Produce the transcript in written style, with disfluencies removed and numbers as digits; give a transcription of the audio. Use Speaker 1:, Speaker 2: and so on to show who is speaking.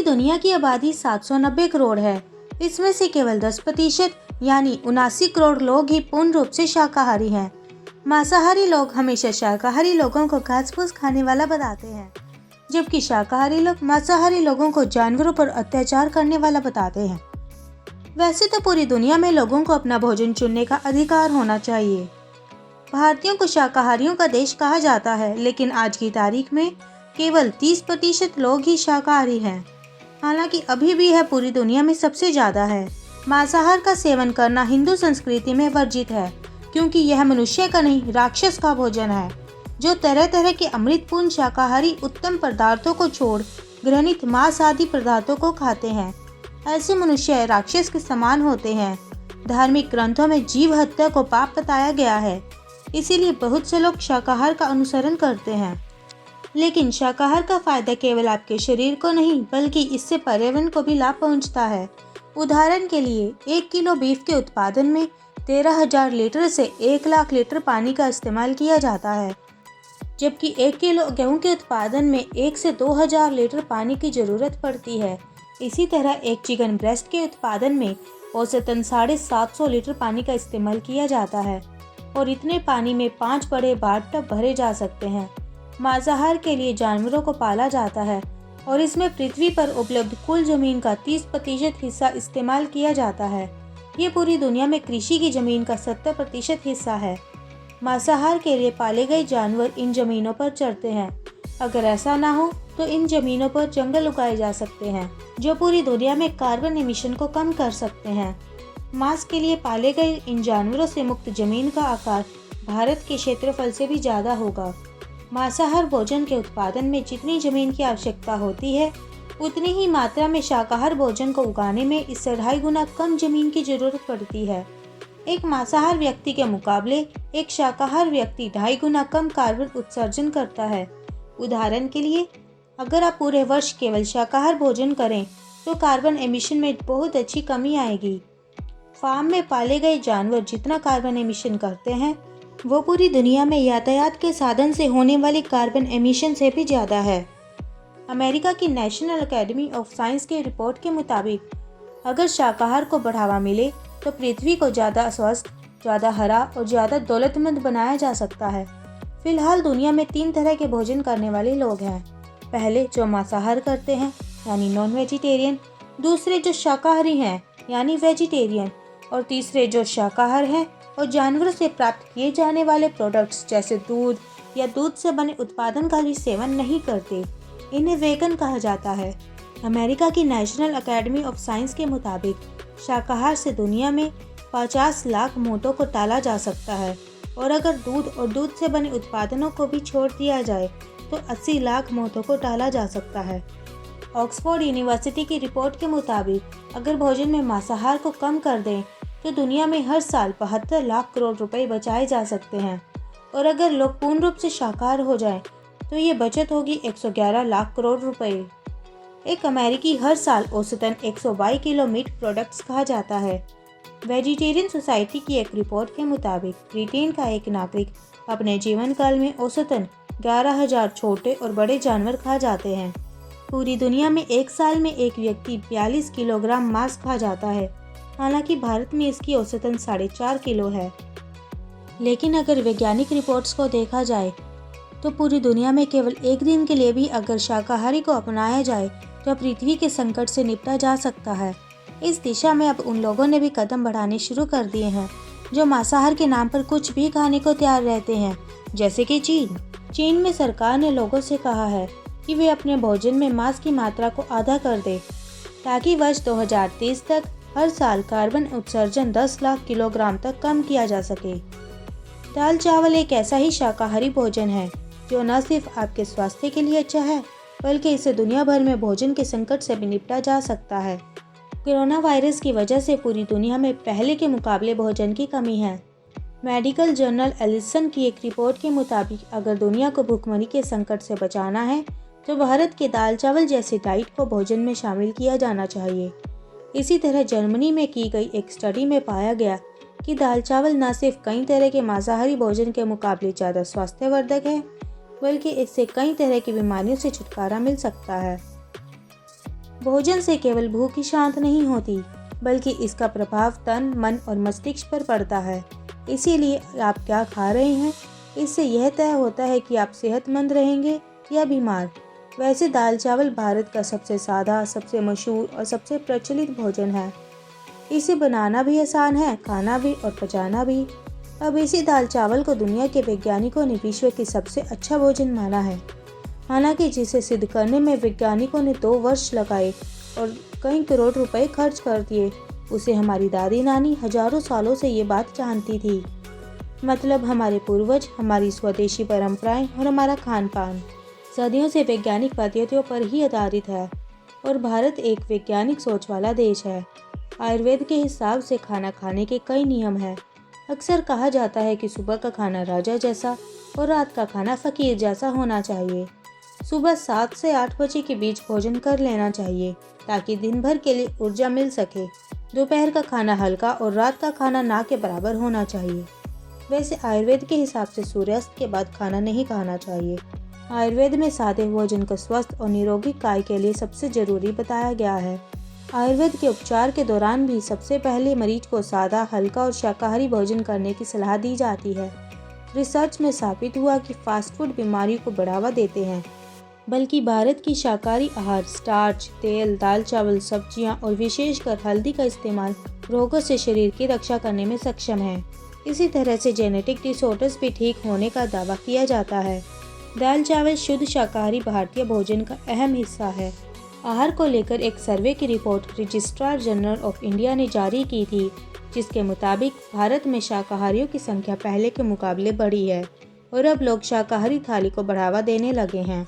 Speaker 1: पूरी दुनिया की आबादी 790 करोड़ है। इसमें से केवल 10% यानी 79 करोड़ लोग ही पूर्ण रूप से शाकाहारी हैं। मांसाहारी लोग हमेशा शाकाहारी लोगों को घास फूस खाने वाला बताते हैं, जबकि शाकाहारी लोग मांसाहारी लोगों को जानवरों पर अत्याचार करने वाला बताते हैं। वैसे तो पूरी दुनिया में लोगों को अपना भोजन चुनने का अधिकार होना चाहिए। भारतीयों को शाकाहारियों का देश कहा जाता है, लेकिन आज की तारीख में केवल 30% लोग ही शाकाहारी हैं। हालांकि अभी भी यह पूरी दुनिया में सबसे ज़्यादा है। मांसाहार का सेवन करना हिंदू संस्कृति में वर्जित है, क्योंकि यह मनुष्य का नहीं राक्षस का भोजन है, जो तरह तरह के अमृतपूर्ण शाकाहारी उत्तम पदार्थों को छोड़ घृणित मांस आदि पदार्थों को खाते हैं। ऐसे मनुष्य राक्षस के समान होते हैं। धार्मिक ग्रंथों में जीव हत्या को पाप बताया गया है, इसीलिए बहुत से लोग शाकाहार का अनुसरण करते हैं। लेकिन शाकाहार का फायदा केवल आपके शरीर को नहीं, बल्कि इससे पर्यावरण को भी लाभ पहुंचता है। उदाहरण के लिए 1 किलो बीफ के उत्पादन में 13,000 लीटर से 1 लाख लीटर पानी का इस्तेमाल किया जाता है, जबकि 1 किलो गेहूं के उत्पादन में 1 से 2,000 लीटर पानी की जरूरत पड़ती है। इसी तरह एक चिकन ब्रेस्ट के उत्पादन में औसतन 750 लीटर पानी का इस्तेमाल किया जाता है, और इतने पानी में 5 बड़े बाथटब भरे जा सकते हैं। मांसाहार के लिए जानवरों को पाला जाता है, और इसमें पृथ्वी पर उपलब्ध कुल जमीन का 30% हिस्सा इस्तेमाल किया जाता है। ये पूरी दुनिया में कृषि की जमीन का 70% हिस्सा है। मांसाहार के लिए पाले गए जानवर इन जमीनों पर चरते हैं। अगर ऐसा ना हो तो इन जमीनों पर जंगल उगाए जा सकते हैं, जो पूरी दुनिया में कार्बन एमिशन को कम कर सकते हैं। मांस के लिए पाले गए इन जानवरों से मुक्त जमीन का आकार भारत के क्षेत्रफल से भी ज़्यादा होगा। मांसाहार भोजन के उत्पादन में जितनी जमीन की आवश्यकता होती है, उतनी ही मात्रा में शाकाहार भोजन को उगाने में इससे 2.5 गुना कम जमीन की जरूरत पड़ती है। एक मांसाहार व्यक्ति के मुकाबले एक शाकाहार व्यक्ति 2.5 गुना कम कार्बन उत्सर्जन करता है। उदाहरण के लिए, अगर आप पूरे वर्ष केवल शाकाहार भोजन करें तो कार्बन एमिशन में बहुत अच्छी कमी आएगी। फार्म में पाले गए जानवर जितना कार्बन एमिशन करते हैं, वो पूरी दुनिया में यातायात के साधन से होने वाली कार्बन एमिशन से भी ज़्यादा है। अमेरिका की नेशनल एकेडमी ऑफ साइंस की रिपोर्ट के मुताबिक अगर शाकाहार को बढ़ावा मिले तो पृथ्वी को ज़्यादा स्वस्थ, ज़्यादा हरा और ज़्यादा दौलतमंद बनाया जा सकता है। फिलहाल दुनिया में 3 तरह के भोजन करने वाले लोग हैं। पहले जो मांसाहार करते हैं यानी नॉन वेजिटेरियन, दूसरे जो शाकाहारी हैं यानी वेजिटेरियन, और तीसरे जो शाकाहार हैं और जानवरों से प्राप्त किए जाने वाले प्रोडक्ट्स जैसे दूध या दूध से बने उत्पादन का भी सेवन नहीं करते। इन्हें वेगन कहा जाता है। अमेरिका की नेशनल एकेडमी ऑफ साइंस के मुताबिक शाकाहार से दुनिया में 50 लाख मौतों को टाला जा सकता है, और अगर दूध और दूध से बने उत्पादनों को भी छोड़ दिया जाए तो 80 लाख मौतों को टाला जा सकता है। ऑक्सफोर्ड यूनिवर्सिटी की रिपोर्ट के मुताबिक अगर भोजन में मांसाहार को कम कर दें तो दुनिया में हर साल 72 लाख करोड़ रुपए बचाए जा सकते हैं, और अगर लोग पूर्ण रूप से शाकाहार हो जाएं तो ये बचत होगी 111 लाख करोड़ रुपए। एक अमेरिकी हर साल औसतन 122 किलो मीट प्रोडक्ट्स खा जाता है। वेजिटेरियन सोसाइटी की एक रिपोर्ट के मुताबिक ब्रिटेन का एक नागरिक अपने जीवन काल में औसतन 11,000 छोटे और बड़े जानवर खा जाते हैं। पूरी दुनिया में एक साल में एक व्यक्ति 42 किलोग्राम मांस खा जाता है। हालांकि भारत में इसकी औसतन 4.5 किलो है। लेकिन अगर वैज्ञानिक रिपोर्ट्स को देखा जाए तो पूरी दुनिया में केवल एक दिन के लिए भी अगर शाकाहारी को अपनाया जाए तो पृथ्वी के संकट से निपटा जा सकता है। इस दिशा में अब उन लोगों ने भी कदम बढ़ाने शुरू कर दिए हैं जो मांसाहार के नाम पर कुछ भी खाने को तैयार रहते हैं, जैसे कि चीन में सरकार ने लोगों से कहा है कि वे अपने भोजन में मांस की मात्रा को आधा कर दें, ताकि वर्ष 2030 तक हर साल कार्बन उत्सर्जन 10 लाख किलोग्राम तक कम किया जा सके। दाल चावल एक ऐसा ही शाकाहारी भोजन है जो न सिर्फ आपके स्वास्थ्य के लिए अच्छा है, बल्कि इससे दुनिया भर में भोजन के संकट से भी निपटा जा सकता है। कोरोना वायरस की वजह से पूरी दुनिया में पहले के मुकाबले भोजन की कमी है। मेडिकल जर्नल एलिसन की एक रिपोर्ट के मुताबिक अगर दुनिया को भूखमरी के संकट से बचाना है तो भारत के दाल चावल जैसे डाइट को भोजन में शामिल किया जाना चाहिए। इसी तरह जर्मनी में की गई एक स्टडी में पाया गया कि दाल चावल न सिर्फ कई तरह के मांसाहारी भोजन के मुकाबले ज़्यादा स्वास्थ्यवर्धक है, बल्कि इससे कई तरह की बीमारियों से छुटकारा मिल सकता है। भोजन से केवल भूख ही शांत नहीं होती, बल्कि इसका प्रभाव तन, मन और मस्तिष्क पर पड़ता है। इसीलिए आप क्या खा रहे हैं, इससे यह तय होता है कि आप सेहतमंद रहेंगे या बीमार। वैसे दाल चावल भारत का सबसे सादा, सबसे मशहूर और सबसे प्रचलित भोजन है। इसे बनाना भी आसान है, खाना भी और पचाना भी। अब इसी दाल चावल को दुनिया के वैज्ञानिकों ने विश्व की सबसे अच्छा भोजन माना है। हालांकि जिसे सिद्ध करने में वैज्ञानिकों ने 2 वर्ष लगाए और कई करोड़ रुपए खर्च कर दिए, उसे हमारी दादी नानी हजारों सालों से ये बात जानती थी। मतलब हमारे पूर्वज, हमारी स्वदेशी परंपराएं और हमारा खान पान सदियों से वैज्ञानिक पद्धतियों पर ही आधारित है। और भारत एक वैज्ञानिक सोच वाला देश है। आयुर्वेद के हिसाब से खाना खाने के कई नियम हैं। अक्सर कहा जाता है कि सुबह का खाना राजा जैसा और रात का खाना फकीर जैसा होना चाहिए। सुबह 7 से 8 बजे के बीच भोजन कर लेना चाहिए ताकि दिन भर के लिए ऊर्जा मिल सके। दोपहर का खाना हल्का और रात का खाना ना के बराबर होना चाहिए। वैसे आयुर्वेद के हिसाब से सूर्यास्त के बाद खाना नहीं खाना चाहिए। आयुर्वेद में सादे भोजन को स्वस्थ और निरोगी काय के लिए सबसे जरूरी बताया गया है। आयुर्वेद के उपचार के दौरान भी सबसे पहले मरीज को सादा, हल्का और शाकाहारी भोजन करने की सलाह दी जाती है। रिसर्च में साबित हुआ कि फास्ट फूड बीमारी को बढ़ावा देते हैं, बल्कि भारत की शाकाहारी आहार स्टार्च, तेल, दाल चावल, सब्जियां और विशेषकर हल्दी का इस्तेमाल रोगों से शरीर की रक्षा करने में सक्षम है। इसी तरह से जेनेटिक डिसऑर्डर्स भी ठीक होने का दावा किया जाता है। दाल चावल शुद्ध शाकाहारी भारतीय भोजन का अहम हिस्सा है। आहार को लेकर एक सर्वे की report registrar general of India ने जारी की थी, जिसके मुताबिक भारत में शाकाहारियों की संख्या पहले के मुकाबले बढ़ी है और अब लोग शाकाहारी थाली को बढ़ावा देने लगे हैं।